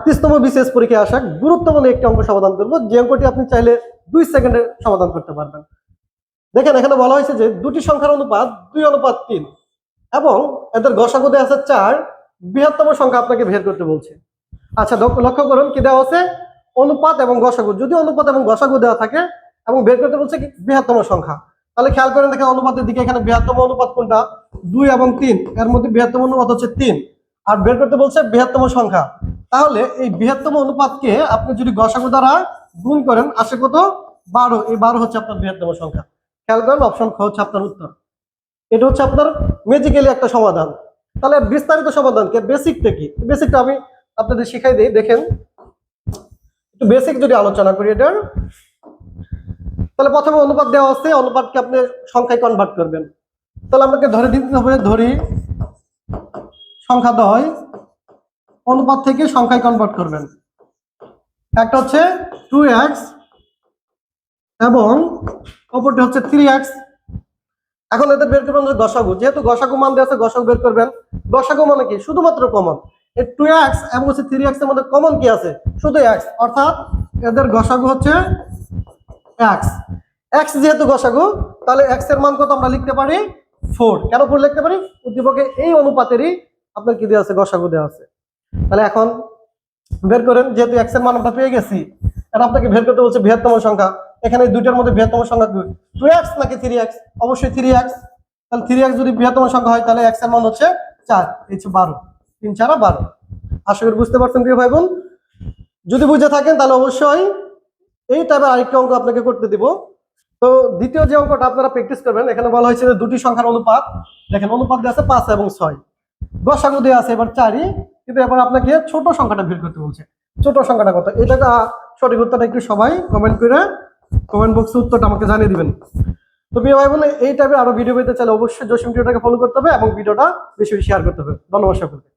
38তম BCS পরীক্ষায় আসা গুরুত্বপূর্ণ একটি অঙ্ক সমাধান করব, যে অঙ্কটি আপনি চাইলে 2 সেকেন্ডে সমাধান করতে পারবেন। দেখেন এখানে বলা হয়েছে যে দুটি সংখ্যার অনুপাত 2:3 এবং এদের গসাগু দেওয়া আছে 4, বৃহত্তম সংখ্যা আপনাকে বের করতে বলছে। আচ্ছা লক্ষ্য করুন কি দেওয়া আছে, অনুপাত এবং গসাগু। যদি অনুপাত এবং গসাগু দেওয়া থাকে এবং বের করতে বলছে কি বৃহত্তম সংখ্যা, তাহলে খেয়াল করেন দেখেন অনুপাতের দিকে এখানে বৃহত্তম অনুপাত কোনটা, 2 এবং 3, এর মধ্যে বৃহত্তম অনুপাত হচ্ছে 3, আর বের করতে বলছে বৃহত্তম সংখ্যা। তাহলে এই বৃহত্তম অনুপাতকে আপনি যদি গসাগু দ্বারা গুণ করেন আসে কত, 12। এই 12 হচ্ছে আপনার বৃহত্তম সংখ্যা। খেয়াল করেন অপশন খ হচ্ছে আপনার উত্তর। এটা হচ্ছে আপনার ম্যাজিক্যালি একটা সমাধান। তাহলে বিস্তারিত সমাধান কি, বেসিকটা কি, বেসিকটা আমি আপনাদের শিখাই দিই। দেখেন একটু বেসিক যদি আলোচনা করি এটার, তাহলে প্রথমে অনুপাত দেওয়া আছে, অনুপাতকে আপনি সংখ্যায় কনভার্ট করবেন। তাহলে আপনাকে ধরে দিতে হবে, ধরি সংখ্যা 10 অনুপাত থেকে সংখ্যায় কনভার্ট করবেন। একটা হচ্ছে 2x এবং অপরটি হচ্ছে 3x। এখন এদের বের করবেন গসাগু, যেহেতু গসাগু মান দেওয়া আছে গসাগু বের করবেন। গসাগু মানে কি, শুধুমাত্র কমন। এই 2x এবং হচ্ছে 3x এর মধ্যে কমন কি আছে, শুধু x, অর্থাৎ এদের গসাগু হচ্ছে x। x যেহেতু গসাগু, তাহলে x এর মান কত আমরা লিখতে পারি 4। কেন 4 লিখতে পারি, উদ্দীপকে এই অনুপাতেরই আপনার কি দেওয়া আছে, গসাগু দেওয়া আছে। তাহলে এখন বের করেন, যেহেতু x এর মান আমরা পেয়ে গেছি, এখন আপনাকে বের করতে বলছে বৃহত্তম সংখ্যা। এখানে দুইটার মধ্যে বৃহত্তম সংখ্যা কি, 2x নাকি 3x, অবশ্যই 3x। তাহলে 3x যদি বৃহত্তম সংখ্যা হয় তাহলে x এর মান হচ্ছে 4, এই হচ্ছে 12, 3 4 12। আশা করি বুঝতে পারছেন প্রিয় ভাই বোন। যদি বুঝে থাকেন তাহলে অবশ্যই এই টাইপের আরেকটা অঙ্ক আপনাকে করতে দিব। তো দ্বিতীয় যে অঙ্কটা আপনারা প্র্যাকটিস করবেন, এখানে বলা হয়েছে যে দুটি সংখ্যার অনুপাত। দেখেন অনুপাত দেওয়া আছে 5 এবং 6, গসাগু দেওয়া আছে এবার 4ই, কিন্তু এবার আপনাকে ছোট সংখ্যাটা বের করতে বলছে। ছোট সংখ্যাটা কত, এটা সঠিক উত্তরটা একটু সবাই কমেন্ট করে কমেন্ট বক্সে উত্তরটা আমাকে জানিয়ে দিবেন। তো প্রিয় ভাই বোন, এই টাইপের আরো ভিডিও পেতে চাইলে অবশ্যই জসিম টিউটরকে ফলো করতে হবে এবং ভিডিওটা বেশি বেশি শেয়ার করতে হবে। ধন্যবাদ সকলকে।